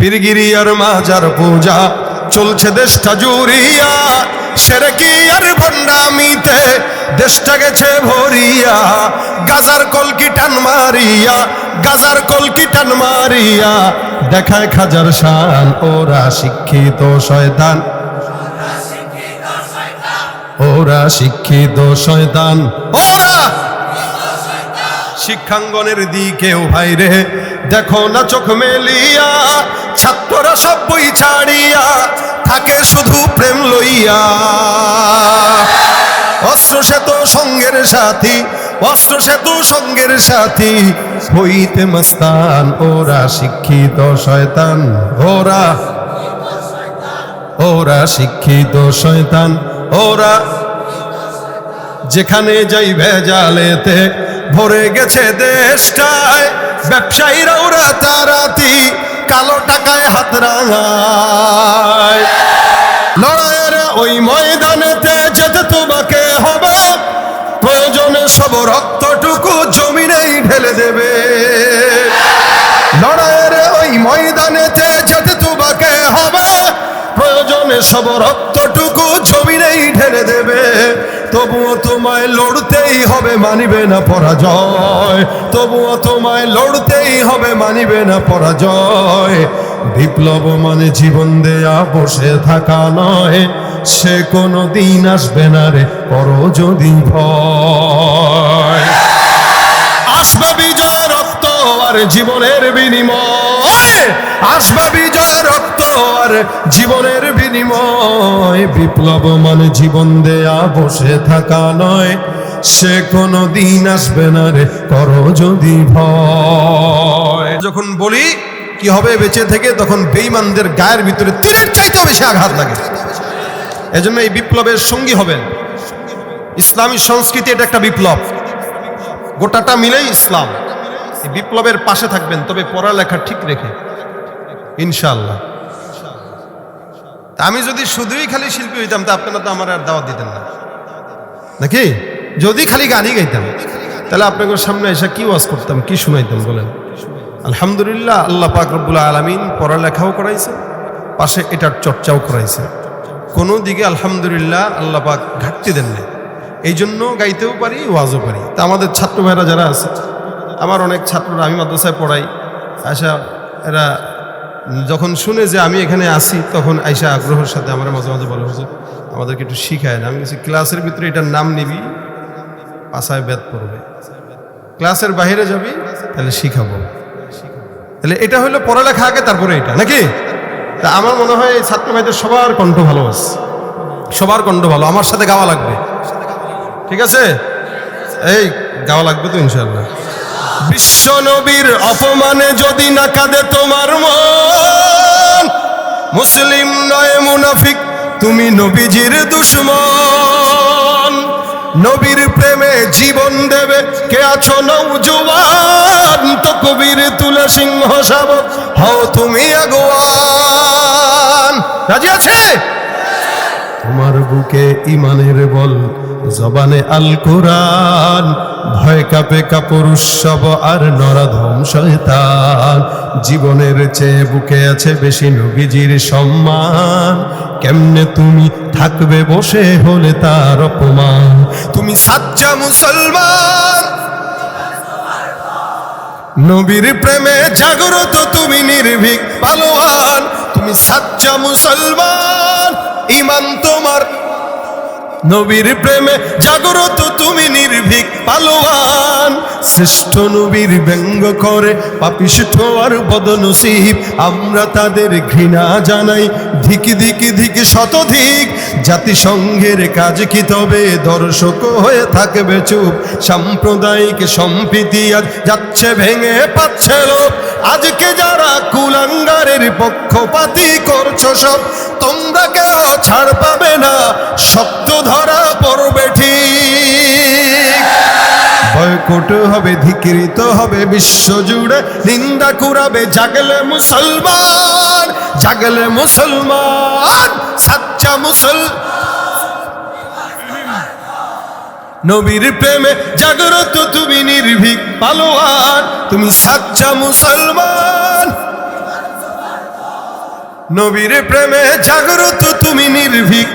পীরগিরি আর মাজার পূজা চলছে দেশটা জুড়িয়া, সেরেকি আর ভণ্ডামিতে দেশটা গেছে ভরিয়া। গাজার কলকি টান মারিয়া, গাজার কলকি টান মারিয়া দেখায় খাজার শান। ওরা শিক্ষিত শয়তান, ওরা শিক্ষিত শয়তান, ওরা শিক্ষাঙ্গনের দিকেও ভাইরে দেখো না চোখ মেলিয়া। ছাত্ররা সব বই ছাড়িয়া থাকে শুধু প্রেম লইয়া। অস্ত্র সেতু সঙ্গের সাথী, অস্ত্র সেতু সঙ্গের সাথী হইতে মস্তান। ওরা শিক্ষিত শয়তান, ওরা ওরা শিক্ষিত শয়তান। ওরা যেখানে যাই ভেজালেতে ভরে গেছে দেশটায়। ব্যবসায়ীরা ওরা তারাতি কালো টাকায় হাত রাঙায়। লড়াইয়ের ওই ময়দানেতে যেতে তোমাকে হবে, প্রয়োজনে সব রক্তটুকু জমিনেই ঢেলে দেবে। লড়াইয়ের ওই ময়দানেতে যেতে তোমাকে হবে, প্রয়োজনে সব রক্তটুকু জমিনেই ঢেলে দেবে। তবুও তোমায় লড়তেই হবে, মানিবে না পরাজয়। তবুও তোমায় লড়তেই হবে, মানিবে না পরাজয়। বিপ্লব মানে জীবন দেয়া বসে থাকা নয়, সে কোনো দিন আসবে না রে করো যদি ভয়। আসবে বিজয় রক্ত আর জীবনের বিনিময়, আসবে বিজয় রক্ত আর জীবনের বিনিময়। বিপ্লব মানে জীবন দেয়া বসে থাকা নয়, সে কোনো দিন আসবে না রে করো যদি ভয়। যখন বলি কি হবে বেঁচে থেকে, তখন বেঈমানদের গায়ের ভিতরে তীরের চাইতেও বেশি আঘাত লাগে। এজন্য এই বিপ্লবের সঙ্গী হবেন। ইসলামী সংস্কৃতি এটা একটা বিপ্লব, গোটাটা মিলেই ইসলাম। এই বিপ্লবের পাশে থাকবেন, তবে পড়ালেখা ঠিক রেখে ইনশাআল্লাহ। আমি যদি শুধুই খালি শিল্পী হইতাম তা আপনারা তো আমার আর দাওয়াত দিতেন না নাকি? যদি খালি গানই গাইতাম তাহলে আপনাদের সামনে এসে কি ওয়াজ করতাম, কি শুনাইতাম বলেন? আলহামদুলিল্লাহ, আল্লাহ পাক রব্বুল আলামিন পড়ালেখাও করাইছে, পাশে এটার চর্চাও করাইছে। কোনো দিকে আলহামদুলিল্লাহ আল্লাহ পাক ঘাটতি দেন না। এই জন্য গাইতেও পারি, ওয়াজও পারি। তা আমাদের ছাত্র ভাইরা যারা আছে, আমার অনেক ছাত্ররা, আমি মাদ্রাসায় পড়াই, আয়সা এরা যখন শুনে যে আমি এখানে আসি, তখন আয়সা আগ্রহের সাথে আমার মাঝে মাঝে বলে, হুজুর আমাদেরকে একটু শিখায় না। আমি বলছি ক্লাসের ভিতরে এটার নাম নিবি, পাশায় বেদ পড়বে, ক্লাসের বাইরে যাবি তাহলে শিখাবো। তাহলে এটা হলো পড়ালেখা আগে, তারপরে এটা নাকি? তা আমার মনে হয় এই ছাত্র ভাইদের সবার কণ্ঠ ভালো আছে, সবার কণ্ঠ ভালো। আমার সাথে গাওয়া লাগবে, ঠিক আছে? এই গাওয়া লাগবে তো ইনশাআল্লাহ। বিশ্ব নবীর অপমানে যদি না কাঁদে তোমার মন, মুসলিম নয় মুনাফিক তুমি নবীজির দুশমন। নবীর প্রেমে জীবন দেবে কে আছো নওজোয়ান, তো কবির তুলে সিংহ শাবক হও তুমি আগুয়ান। রাজি আছে? তোমার বুকে ইমানের বল, জবানে আল কোরআন, ভয় কাঁপে কাপুর উৎসব আর নরাধম শয়তান। জীবনের চেয়ে বুকে আছে বেশি নবীজির সম্মান, কেমনে তুমি থাকবে বসে হলে তার অপমান। তুমি সাচ্চা মুসলমান, নবীর প্রেমে জাগ্রত তুমি নির্ভীক পালোয়ান। তুমি সাচ্চা মুসলমান, ঈমান তোমার নবীর প্রেমে জাগ্রত তুমি নির্ভীক পালোয়ান। শ্রেষ্ঠ নবীর ব্যঙ্গ করে পাপিষ্ঠ আর বদনসিব, আমরা তাদের ঘৃণা জানাই ধিকি ধিকি ধিকি শতধিক। জাতিসংঘের কাজ কি তবে দর্শক হয়ে থাকবে চুপ? সাম্প্রদায়িক সম্প্রীতি আজ যাচ্ছে ভেঙে পাচ্ছে লোক। আজকে যারা কুলাঙ্গারের পক্ষপাতী করছো সব, তোমরা কেউ ছাড় পাবে না, শব্দ ধরা পড়বে ঠিক। বয়কট হবে, ধিকৃত হবে বিশ্বজুড়ে, নিন্দা কুড়াবে জাগলে মুসলমান, জাগলে মুসলমান। সাচ্চা নবীর প্রেমে জাগ্রত তুমি নির্ভীক পালোয়ান। তুমি সাচ্চা মুসলমান, নবীর প্রেমে জাগ্রত তুমি নির্ভীক,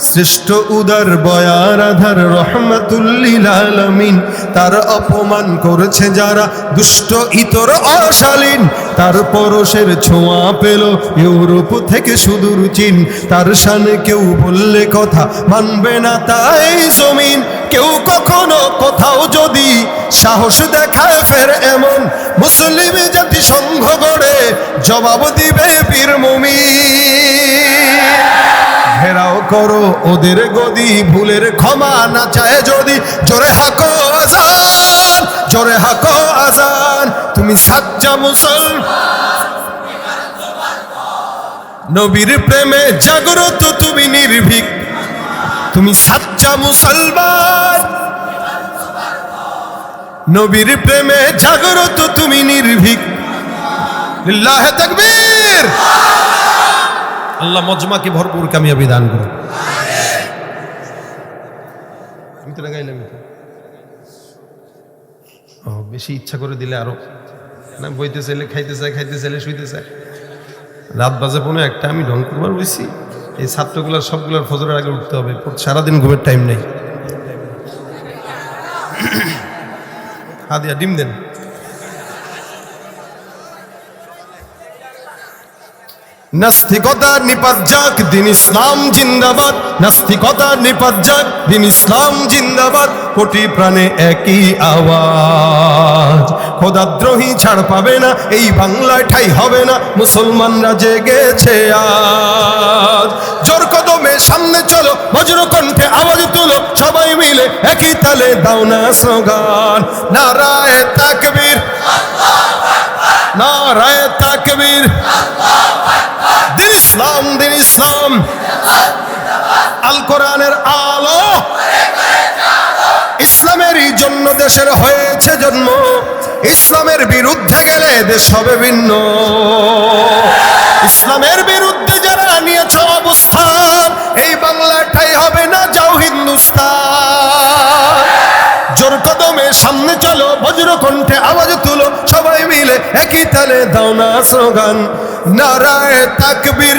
শ্রেষ্ঠ উদার বয়ার আধার রহমাতুল্লিল আলামিন। তার অপমান করেছে যারা দুষ্ট ইতর অশালীন, তার পরশের ছোঁয়া পেল ইউরোপ থেকে সুদূর চীন। তার শানে কেউ বললে কথা মানবে না তাই জমিন, কেউ কখনো কোথাও যদি সাহস দেখায় ফের এমন, মুসলিম জাতি সংঘ গড়ে জবাব দিবে বীর মুমিন। ঘেরাও করো ওদের গদি, ভুলের ক্ষমা না চায় যদি, জোরে হাকো আজান, জোরে হাকো আজান। তুমি সাচ্চা মুসলমান, নবীর প্রেমে জাগ্রত তুমি নির্ভীক, তুমি সাচ্চা মুসলমান। নবীর প্রেমে জাগ্রত তুমি নির্ভীক। লিল্লাহে তাকবীর। আল্লাহ মজমাকে ভরপুর কামিয়াবি দান করুন। আমি তো লাগাইলাম, বেশি ইচ্ছা করে দিলে আরো না, বইতে চাইলে খাইতে চায়, খাইতে চাইলে শুইতে চায়। রাত বাজে 1:45, আমি ঢং করবার বসছি। এই ছাত্রগুলার সবগুলার ফজরের আগে উঠতে হবে, সারাদিন ঘুমের টাইম নেই। হাদিয়া ডিম দেন। নাস্তিকতা নিপাত যাক, দিন ইসলাম জিন্দাবাদ। নাস্তিকতা নিপাত যাক, দিন ইসলাম জিন্দাবাদ। কোটি প্রাণে একই আওয়াজ, খোদাদ্রোহী ছাড় পাবে না, এই বাংলায় ঠাই হবে না। মুসলমানরা জেগেছে আজ, জোর কদমে সামনে চলো, বজ্র কণ্ঠে আওয়াজ তুলো, সবাই মিলে একই তালে দাও না স্লোগান। নারায়ে তাকবীর, নারায়ে তাকবীর। দিন ইসলাম, দিন ইসলাম, আল কোরআনের আলো, ইসলামেরই জন্য দেশের হয়েছে জন্ম। ইসলামের বিরুদ্ধে গেলে দেশ হবে ভিন্ন। ইসলামের বিরুদ্ধে যারা নিয়েছ অবস্থান, এই বাংলাটাই হবে না, যাও হিন্দুস্তান। জোর কদমে সামনে চলো, বজ্র কণ্ঠে আওয়াজ তুলো, সবাই মিলে একই তালে দাও না স্লোগান। নারায়ে তাকবীর।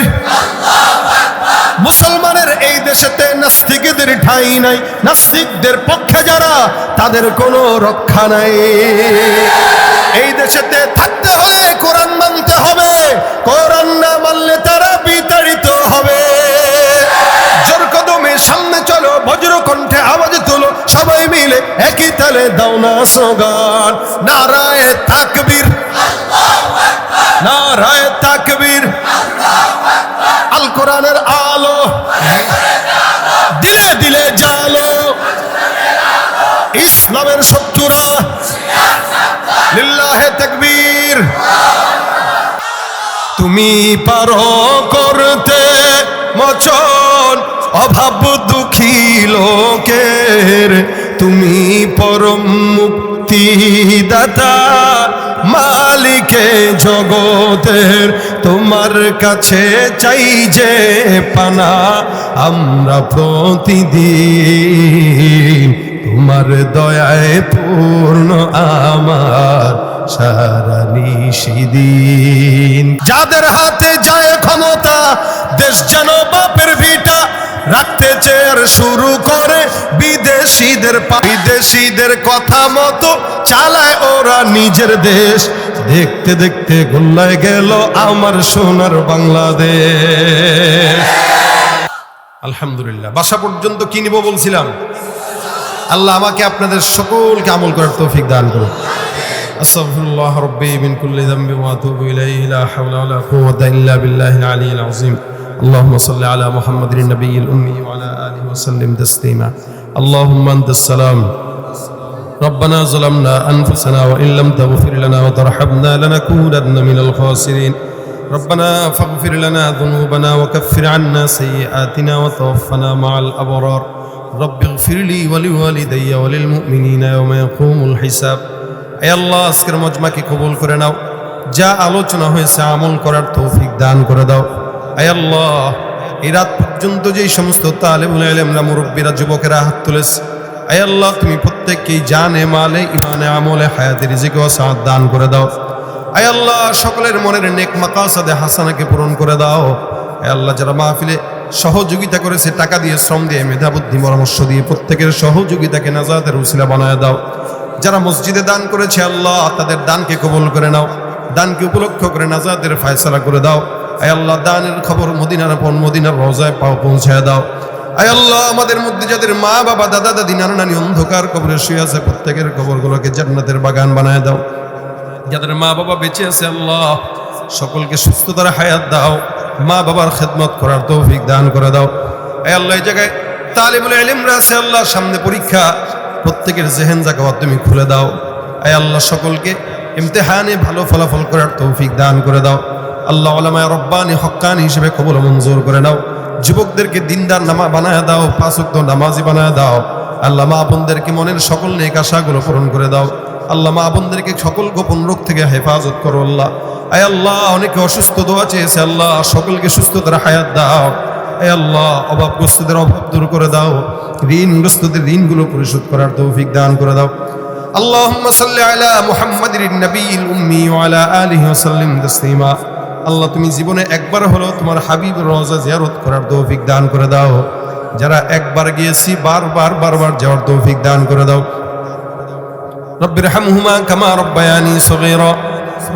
মুসলমানের এই দেশেতে নাস্তিকদের ঠাঁই নাই, নাস্তিকদের পক্ষে যারা তাদের কোনো রক্ষা নাই। এই দেশেতে থাকতে হলে কোরআন মানতে হবে, কোরআন না মানলে তারা বিতাড়িত হবে। জোর কদমে সামনে চলো, বজ্র কণ্ঠে আওয়াজ তুলো, সবাই মিলে একই তালে দাও না স্লোগান। নারায়ে তাকবীর, নারায়ে তাকবীর। আল কোরআনের আলো দিলে দিলে জালো, ইসলামের শত্রুরা লিল্লাহে তাকবীর। তুমি পারো করতে মোচন অভাব দুঃখী লোকের, তুমি পরম মুক্তিদাতা, মালিকে জগতের। তোমার কাছে চাই যে পানা আমরা প্রতিদিন, তোমার দয়ায় পূর্ণ আমার সারা নিশিদিন। যাদের হাতে যায় ক্ষমতা, দেশ যেন বাপের ভিটা, রাখতে চেয়ার শুরু করে বিদেশিদের, বিদেশিদের কথা মতো চালায় ওরা নিজের দেশ। দেখতে দেখতে গোল্লায় গেল আমার সোনার বাংলাদেশ। আলহামদুলিল্লাহ। বাসা পর্যন্ত কি নিব বলছিলাম? আল্লাহ আমাকে আপনাদের সকলকে আমল করার তৌফিক দান করুন। আস্তাগফিরুল্লাহ রাব্বি মিন কুল্লি যামবি ওয়া আতুবু ইলাইহি, লা হাওলা ওয়া লা কুওয়াতা ইল্লা বিল্লাহিল আলিয়্যিল আযীম। اللهم صل على محمد النبي الأمي وعلى آله وسلم تسليما. اللهم أنت السلام، ربنا ظلمنا أنفسنا وإن لم تغفر لنا وترحمنا لنكونن من الخاسرين. ربنا فاغفر لنا ذنوبنا وكفر عنا سيئاتنا وتوفنا مع الأبرار. رب اغفر لي ولوالدي وللمؤمنين يوم يقوم الحساب. أي الله আজকের মজমাকে কবুল করে নাও, যা আলোচনা হয়েছে আমল করার তৌফিক দান করে দাও। আয় আল্লাহ, এই রাত পর্যন্ত যেই সমস্ত তালেবুল ইলমরা, মুরব্বীরা, যুবকেরা হাত তুলেছে, আয় আল্লাহ তুমি প্রত্যেককেই জানে মালে ইমানে আমলে হায়াতে রিজিকে ওয়াসাআত দান করে দাও। আয় আল্লাহ সকলের মনের নেক মাকাসাদে হাসানাকে পূরণ করে দাও। আয় আল্লাহ যারা মাহফিলে সহযোগিতা করেছে টাকা দিয়ে, শ্রম দিয়ে, মেধা বুদ্ধি পরামর্শ দিয়ে, প্রত্যেকের সহযোগিতাকে নাজাতের উসিলা বানায় দাও। যারা মসজিদে দান করেছে আল্লাহ তাদের দানকে কবুল করে নাও, দানকে উপলক্ষ করে নাজাতের ফয়সালা করে দাও। আয় আল্লাহ দানের খবর মদিনার পর মদিনার রওজায় পাও পৌঁছায় দাও। আয় আল্লাহ আমাদের মধ্যে যাদের মা বাবা দাদা দাদি নানা নানি অন্ধকার কবরে শুয়ে আছে প্রত্যেকের কবরগুলোকে জান্নাতের বাগান বানায় দাও। যাদের মা বাবা বেঁচে আছে আল্লাহ সকলকে সুস্থতার হায়াত দাও, মা বাবার খেদমত করার তৌফিক দান করে দাও। আয় আল্লাহ এই জায়গায় তালিবুল ইলমরা আছে আল্লাহ, সামনে পরীক্ষা, প্রত্যেকের জেহেন জাকাত তুমি খুলে দাও। আয় আল্লাহ সকলকে ইমতিহানে ভালো ফলাফল করার তৌফিক দান করে দাও। আল্লাহ উলামায়ে রব্বানি হক্কানি হিসেবে কবুল মঞ্জুর করে নাও। যুবকদেরকে দিনদার নামা বানায় দাও, পাঁচ ওয়াক্ত নামাজি বানায় দাও। আল্লাহ মা বোনদেরকে মনের সকল নেক আশাগুলো পূরণ করে দাও। আল্লাহ মা বোনদেরকে সকল গোপন রোগ থেকে হেফাজত করো আল্লাহ। আয় আল্লাহ অনেকে অসুস্থ দোয়া চেয়েছে আল্লাহ, সকলকে সুস্থতার হায়াত দাও। আয় আল্লাহ অভাবগ্রস্তদের অভাব দূর করে দাও, ঋণগ্রস্তদের ঋণগুলো পরিশোধ করার তৌফিক দান করে দাও। আল্লাহুম্মা সাল্লি আলা মুহাম্মাদিন নবিয়্যিল উম্মি ওয়া আলা আলিহি ওয়া সাল্লিম তাসলিমা। আল্লাহ তুমি জীবনে একবার হলো তোমার হাবিবের রওজা জিয়ারত করার তৌফিক দান করে দাও। যারা একবার গিয়েছি বারবার যাওয়ার তৌফিক দান করে দাও। রব্বিরহামহুমা কামা রব্বায়ানি সগীরা,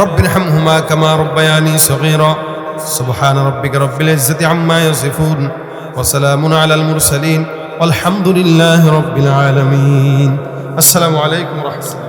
রব্বিরহামহুমা কামা রব্বায়ানি সগীরা। সুবহান রাব্বিকা রব্বিল ইজ্জাতি আম্মা ইয়াসিফুন ওয়া সালামুন আলাল মুরসালিন ওয়ালহামদুলিল্লাহি রাব্বিল আলামিন। আসসালামু আলাইকুম ওয়া রাহমাতুল্লাহ।